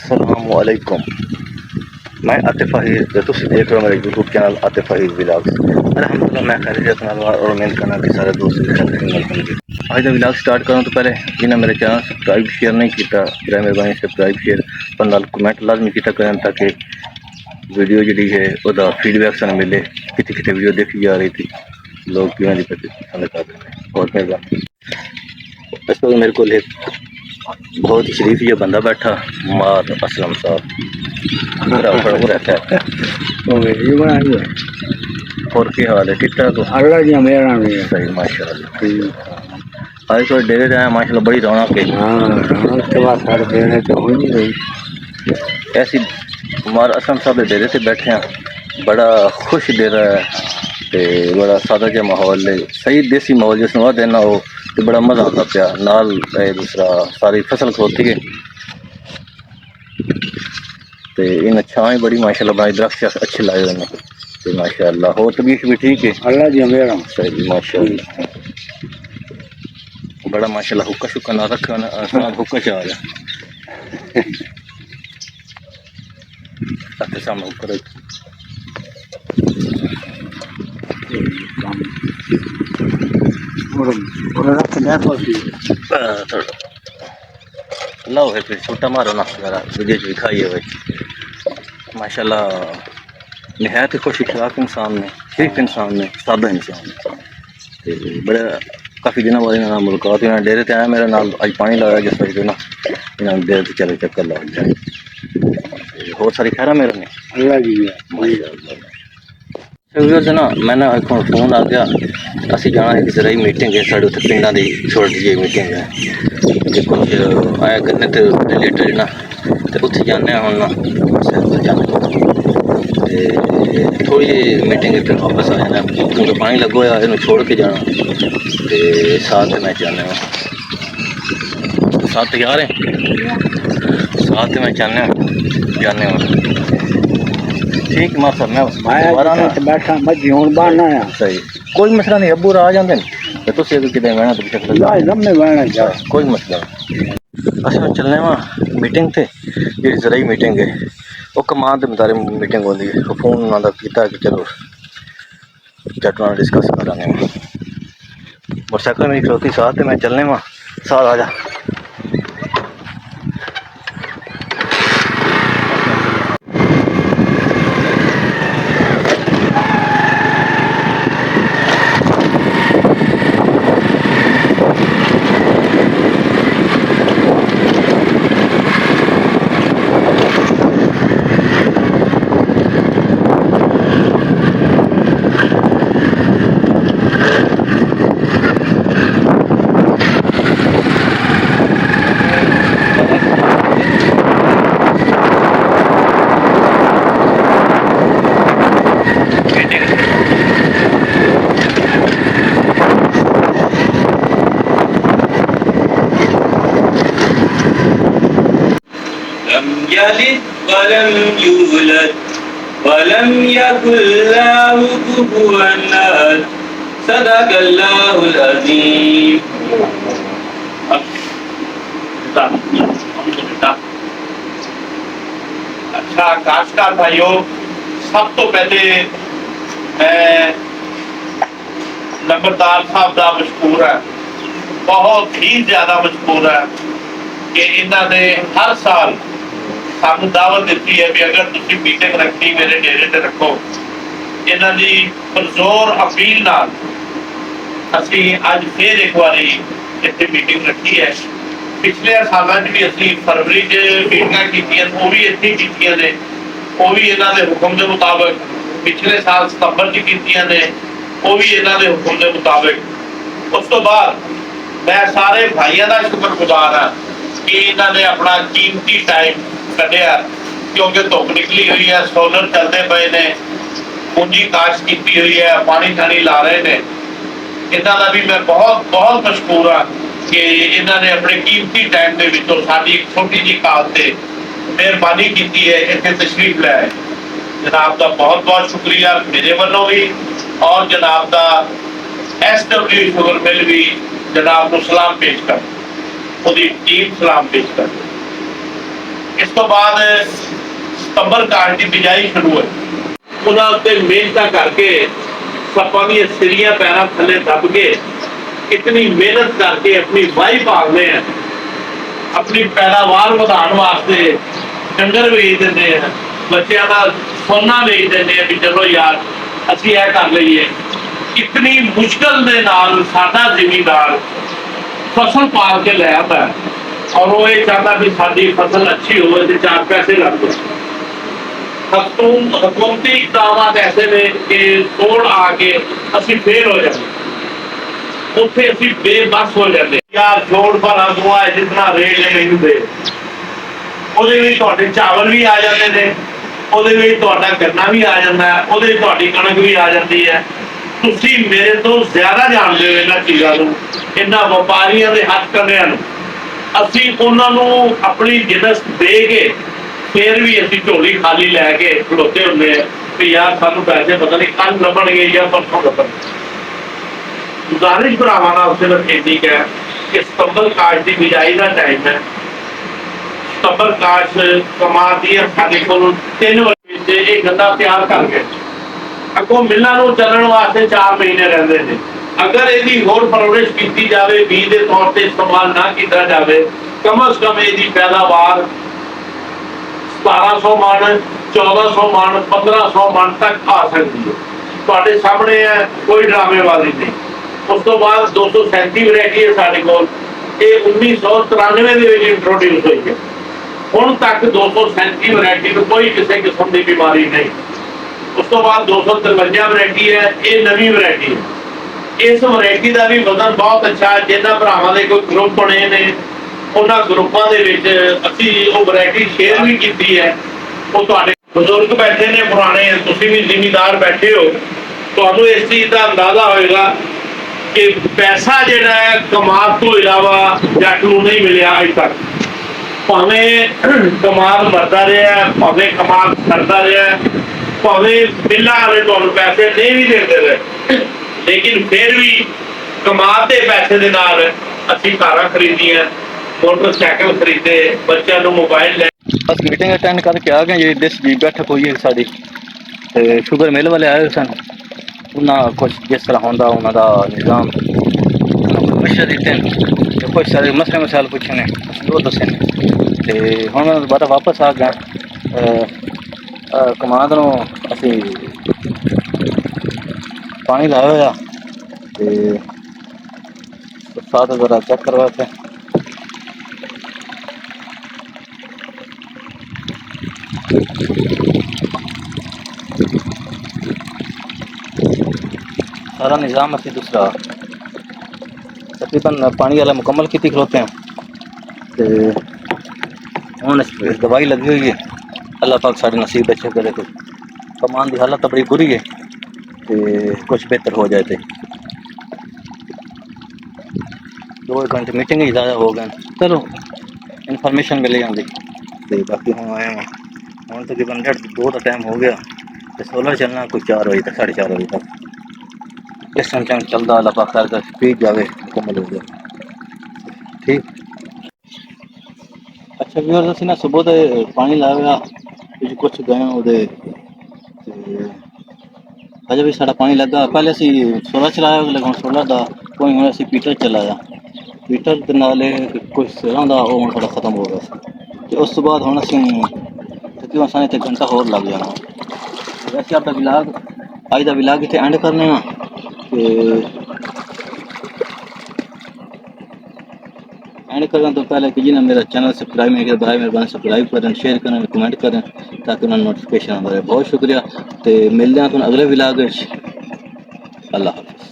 अस्सलामुअलैकुम। मैं आतिफ अहीर जो तुम देख रहे हो मेरे YouTube channel Atif Ahir vlogs. अल्हम्दुलिल्लाह मैं खैरियत नाल और उम्मीद करना कि सारे दोस्त खैरियत होंगे। आज दा व्लॉग स्टार्ट करूँ तो पहले जिन्हें मेरे चैनल सब्सक्राइब शेयर नहीं किया बराए मेहरबानी सब्सक्राइब शेयर पर कमेंट लाजमी किया करें ताकि वीडियो जी है वह फीडबैक सन मिले कितनी कितनी वीडियो देखी जा रही थी लोग क्यों पसंद कर रहे हैं। बहुत मेहरबानी। इस वक्त मेरे को बहुत ही शरीफ ये बंदा बैठा मार असलम साहब रहता है। और क्या हाल है? ठीक ठाक हो? अल्लाह जी मेरा भी सही माशाल्लाह। आज तो डेरे से आए माशाल्लाह बड़ी रौनक है। रौनक के बाद सारे डेरे तो हो नहीं रही ऐसी मार असलम साहब के डेरे से बैठे हैं। बड़ा खुश डेरा है ते बड़ा सादा जहा माहौल है सही देसी माहौल जिसमें वह देना हो तो बड़ा मज़ा आता पाया नाल दूसरा सारी फसल खलोती है तो इन छां बड़ी माशाल्लाह बनाई दरख्त अच्छे लाए हुए हैं तो माशाल्लाह। हो तबीयत भी ठीक है? अल्लाह जी मेरा सही माशाल्लाह। बड़ा माशाल्लाह हुक्का शुक्का ना रखा ना हुक्का चाह रहा अपने सामने हुक्का रख लो है फिर छोटा मारो ना जरा वीडियो भी खाइए भाई माशाल्लाह। नहायत खुश अखलाक इंसान ने शरीफ इंसान ने सादा इंसान ने बड़े काफ़ी दिनों बाद इन्होंने मुलाकात इन्होंने डेरे ते आया मेरे नाल अज पानी लाया जिस वजह ना इन्होंने डेरे ते चले चक्कर ला जाए। होर सारी खैर मेरे ने अल्लाह जी ना मैंने फोन आ गया असी जाना किसी रही मीटिंग है साढ़े उत्थे पिंडा की छोटी जी मीटिंग है जो कुछ आया करने तो रिलेटेड ना तो उत्थे जाने हम ना थोड़ी जी मीटिंग फिर वापस आ जाना क्योंकि पानी लगो होया इन्हू छोड़ के जाना तो साथ मैं चाहने साथ तैयार है साथ मैं चाहने जाने ठीक मार साहब मैं बैठा मजी हूँ बाहर ना सही कोई मसला नहीं अबू आ जाते हैं तो तुम कि बहना तो बहना कोई मसला नहीं। अच्छा चलने वहाँ मीटिंग थे जी जराई मीटिंग है वो कमान के मुताबिक मीटिंग होती है फोन उन्होंने किया कि चलो चटना डिस्कस कराने मोटरसाइकिल मेरी खलोती साथ मैं चलने वहाँ साथ आ जा يلد ولم يولد ولم يكن له كفوا أحد صدق الله العظيم। अच्छा काशकार भाइयों सब तो पहले मैं नंबरदार साहब का मशहूर है बहुत ही ज्यादा मशहूर है कि इन्होंने हर साल सानू दावत दी है भी अगर तुम मीटिंग रखनी मेरे डेरे से रखो इन्हों की पुरजोर अपील नाल असी अज फिर एक बार इतने मीटिंग रखी है। पिछले सालों भी असी फरवरी मीटिंग की वो भी इतने की ने वो भी इन्हों के हुक्म के मुताबिक पिछले साल सितंबर की ने वो भी इन्हों के हुक्म के मुताबिक। उस तो बाद मैं सारे भाइयों का शुक्रगुजार हाँ कि इन्होंने अपना कीमती टाइम कढ़िया क्योंकि धुप निकली हुई है सोलर चलते पे ने पूंजी काश की हुई है पानी थानी ला रहे हैं इन्हों का भी मैं बहुत बहुत मशहूर हाँ कि इन्होंने अपने कीमती टाइम के विचों साडी छोटी जी काल से मेहरबानी की है इतने तशरीफ लाए जनाब का बहुत बहुत शुक्रिया मेरे वालों भी और जनाब का SW शुगर मिल भी जनाब को सलाम पेश कर टीम सलाम पेश कर। इस ਤੋਂ ਬਾਅਦ ਸਤੰਬਰ ਕਾਸ਼ ਦੀ ਬਿਜਾਈ ਸ਼ੁਰੂ ਹੋਈ। ਉਹਨਾਂ ਉੱਤੇ ਮਿਹਨਤਾਂ ਕਰਕੇ ਸੱਪਾਂ ਦੀਆਂ ਸਿਰੀਆਂ ਪੈਰਾਂ ਥੱਲੇ ਦੱਬ ਕੇ ਇਤਨੀ ਮਿਹਨਤ ਕਰਕੇ ਆਪਣੀ ਵਾਹੀ ਭਾਲਦੇ ਆ, ਆਪਣੀ ਪੈਦਾਵਾਰ ਵਧਾਉਣ ਵਾਸਤੇ ਡੰਗਰ ਵੇਚ ਦਿੰਦੇ ਆ, ਬੱਚਿਆਂ ਦਾ ਸੋਨਾ ਵੇਚ ਦਿੰਦੇ ਆ ਵੀ ਚਲੋ ਯਾਰ ਅਸੀਂ ਇਹ ਕਰ ਲਈਏ। ਇਤਨੀ ਮੁਸ਼ਕਲ ਦੇ ਨਾਲ ਸਾਡਾ ਜ਼ਿਮੀਂਦਾਰ ਫਸਲ ਪਾਲ ਕੇ ਲੈ ਆਉਂਦਾ ਔਰ ਉਹ ਇਹ ਚਾਹੁੰਦਾ ਵੀ ਸਾਡੀ ਫਸਲ ਅੱਛੀ ਹੋਵੇ ਤੇ 4 ਪੈਸੇ ਲੱਗ ਜਾਣ। ਹਕੂਮਤੀ ਇਕਦਾਮਾਤ ਐਸੇ ਨੇ ਕਿ ਤੋੜ ਆ ਕੇ ਅਸੀਂ ਫੇਲ ਹੋ ਜਾਂਦੇ, ਉੱਥੇ ਅਸੀਂ ਬੇਬਸ ਹੋ ਜਾਂਦੇ। ਯਾਰ ਜੋੜ ਭਰਾ ਦੁਆ ਜਿਤਨਾ ਰੇਟ ਨਹੀਂ ਹੁੰਦੇ, ਉਹਦੇ ਵਿੱਚ ਤੁਹਾਡੇ ਚਾਵਲ ਵੀ ਆ ਜਾਂਦੇ ਨੇ, ਉਹਦੇ ਵਿੱਚ ਤੁਹਾਡਾ ਗੰਨਾ ਵੀ ਆ ਜਾਂਦਾ ਹੈ, ਉਹਦੇ ਵਿੱਚ ਤੁਹਾਡੀ ਕਣਕ ਵੀ ਆ ਜਾਂਦੀ ਹੈ। ਤੁਸੀਂ ਮੇਰੇ ਤੋਂ ਜ਼ਿਆਦਾ ਜਾਣਦੇ ਹੋ ਇਹਨਾਂ ਚੀਜ਼ਾਂ ਨੂੰ, ਇਹਨਾਂ ਵਪਾਰੀਆਂ ਦੇ ਹੱਥ ਕੰਨਿਆਂ ਨੂੰ। ਅਸੀਂ ਉਹਨਾਂ ਨੂੰ ਆਪਣੀ ਜਿਨਸ ਦੇ ਕੇ ਫਿਰ ਵੀ ਅਸੀਂ ਝੋਲੀ ਖਾਲੀ ਲੈ ਕੇ ਖਲੋਤੇ ਹੁੰਦੇ ਆ ਵੀ ਯਾਰ ਸਾਨੂੰ ਪੈਸੇ ਪਤਾ ਨਹੀਂ ਕੱਲ ਲੱਭਣਗੇ ਜਾਂ ਪਰਸੋਂ ਲੱਭਣਗੇ। ਗੁਜ਼ਾਰਿਸ਼ ਭਰਾਵਾਂ ਨਾਲ ਸਿਰਫ ਇੰਨੀ ਕੁ ਹੈ ਕਿ ਸਤੰਬਰ ਕਾਸ਼ ਦੀ ਬਿਜਾਈ ਦਾ ਟਾਈਮ ਹੈ। ਸਤੰਬਰ ਕਾਸ਼ ਕਮਾਦੀ ਹੈ ਸਾਡੇ ਕੋਲ 3 ਵਜੇ ਵਿੱਚ ਇਹ ਗੰਦਾ ਤਿਆਰ ਕਰ ਗਏ। ਅੱਗੋਂ ਮਿਲਾਂ ਨੂੰ ਚੱਲਣ ਵਾਸਤੇ 4 ਮਹੀਨੇ ਰਹਿੰਦੇ ਨੇ। ਅਗਰ ਇਹਦੀ ਹੋਰ ਪਰਵਰਿਸ਼ ਕੀਤੀ ਜਾਵੇ, ਬੀਜ ਦੇ ਤੌਰ ਤੇ ਇਸਤੇਮਾਲ ਨਾ ਕੀਤਾ ਜਾਵੇ, ਕਮ ਅਜ਼ ਕਮ ਇਹਦੀ ਪੈਦਾਵਾਰ 1700 ਮਣ, 1400 ਮਣ, 1500 ਮਣ ਤੱਕ ਆ ਸਕਦੀ ਹੈ। ਤੁਹਾਡੇ ਸਾਹਮਣੇ ਹੈ, ਕੋਈ ਡਰਾਮੇਬਾਜ਼ੀ ਨਹੀਂ। ਉਸ ਤੋਂ ਬਾਅਦ 237 ਵੈਰਾਈਟੀ ਹੈ ਸਾਡੇ ਕੋਲ, ਇਹ 1993 ਦੇ ਵਿੱਚ ਇੰਟਰੋਡਿਊਸ ਹੋਈ ਹੈ। ਹੁਣ ਤੱਕ 237 ਵੈਰਾਈਟੀ ਨੂੰ ਕੋਈ ਕਿਸੇ ਕਿਸਮ ਦੀ ਬਿਮਾਰੀ ਨਹੀਂ। ਉਸ ਤੋਂ ਬਾਅਦ 253 ਵੈਰਾਈਟੀ ਹੈ, ਇਹ ਨਵੀਂ ਵੈਰਾਈਟੀ ਹੈ। ਇਸ ਵੈਰਾਈਟੀ ਦਾ ਵੀ ਵਜ਼ਨ ਬਹੁਤ ਅੱਛਾ ਹੈ। ਜਿਨ੍ਹਾਂ ਭਰਾਵਾਂ ਦੇ ਕੋਈ ਗਰੁੱਪ ਬਣੇ ਨੇ, ਉਹਨਾਂ ਗਰੁੱਪਾਂ ਦੇ ਵਿੱਚ ਅਸੀਂ ਉਹ ਵੈਰਾਈਟੀ ਸ਼ੇਅਰ ਵੀ ਕੀਤੀ ਹੈ। ਉਹ ਤੁਹਾਡੇ ਬਜ਼ੁਰਗ ਬੈਠੇ ਨੇ ਪੁਰਾਣੇ, ਤੁਸੀਂ ਵੀ ਜ਼ਿਮੀਂਦਾਰ ਬੈਠੇ ਹੋ, ਤੁਹਾਨੂੰ ਇਸ ਚੀਜ਼ ਦਾ ਅੰਦਾਜ਼ਾ ਹੋਏਗਾ ਕਿ ਪੈਸਾ ਜਿਹੜਾ ਹੈ ਕਮਾਦ ਤੋਂ ਇਲਾਵਾ ਜੱਟ ਨੂੰ ਨਹੀਂ ਮਿਲਿਆ ਅਜੇ ਤੱਕ। ਭਾਵੇਂ ਕਮਾਦ ਮਰਦਾ ਰਿਹਾ, ਭਾਵੇਂ ਕਮਾਦ ਕਰਦਾ ਰਿਹਾ, ਭਾਵੇਂ ਬਿੱਲਾਂ ਵਾਲੇ ਤੁਹਾਨੂੰ ਪੈਸੇ ਨਹੀਂ ਵੀ ਦਿੰਦੇ ਰਹੇ, ਲੇਕਿਨ ਫਿਰ ਵੀ ਕਮਾਦ ਦੇ ਪੈਸੇ ਦੇ ਨਾਲ ਅਸੀਂ ਕਾਰਾਂ ਖਰੀਦੀਆਂ, ਮੋਟਰਸਾਈਕਲ ਖਰੀਦੇ, ਬੱਚਿਆਂ ਨੂੰ ਮੋਬਾਈਲ ਲੈ। ਬਸ ਮੀਟਿੰਗ ਅਟੈਂਡ ਕਰਕੇ ਆ ਗਏ। ਜਿਹੜੀ ਦਿਸ ਦੀ ਬੈਠਕ ਹੋਈ ਹੈ ਸਾਡੀ, ਤੇ ਸ਼ੂਗਰ ਮਿਲ ਵਾਲੇ ਆਏ ਸਨ। ਉਹਨਾਂ ਕੁਛ ਜਿਸ ਤਰ੍ਹਾਂ ਹੁੰਦਾ ਉਹਨਾਂ ਦਾ ਨਿਜ਼ਾਮ ਮਸ਼ਵਰੇ ਦਿੱਤੇ ਤੇ ਕੁਛ ਸਾਰੇ ਮਸਲੇ ਮਸਾਇਲ ਪੁੱਛੇ ਨੇ, ਉਹ ਦੱਸੇ ਨੇ। ਤੇ ਹੁਣ ਮੈਂ ਦੁਬਾਰਾ ਵਾਪਸ ਆ ਗਿਆ। ਕਮਾਦ ਨੂੰ ਅਸੀਂ ਪਾਣੀ ਲਾਇਆ ਹੋਇਆ ਤੇ ਸਾथ ज़रा चेक करवाते हैं। सारा निज़ाम असी दूसरा तकरीबन पानी वाला मुकम्मल की खलोते हैं। तो हूँ दवाई लगी हुई है, अल्लाह पाक साढ़े नसीब अच्छे करे तो कमान की हालत तो बड़ी बुरी है, तो कुछ बेहतर हो जाए। तो 2 घंटे मीटिंग ही ज़्यादा हो गए, चलो इन्फॉर्मेशन मिल जाती। तो बाकी हूँ आए हूँ तकरीबन 1:30 का टाइम हो गया। तो सोलर चलना कोई 4 बजे तक, 4:30 बजे तक। इस टाइम चलता अल्लाह पाक कर स्पीड जावे मुकम्मल हो गया। ठीक अच्छा व्यूअर्स, असीं ना सुबह तो पानी लाया कुछ गए वो अजे भी साढ़ा पानी लगा। पहले असी सोलर चलाया, लेकिन सोलर का कोई हूँ असी पीटर चलाया। पीटर के नाले कुछ सिरों का वो थोड़ा खत्म हो गया। तो उस तो बाद हूँ असी तकरीबन साढ़े 1 घंटा होर लग जाना। वैसे आपका विलाग अज का विलाग इतने एंड करने एंड करने तो पहले कि जिन्हें मेरा चैनल सब्सक्राइब नहीं किया, बराए मेहरबानी सब्सक्राइब करें, शेयर करें, कमेंट करें ताकि उन्हें नोटिफिकेशन आता रहे। बहुत शुक्रिया। तो मिलते हैं तुम अगले विलाग। अल्लाह हाफिज़।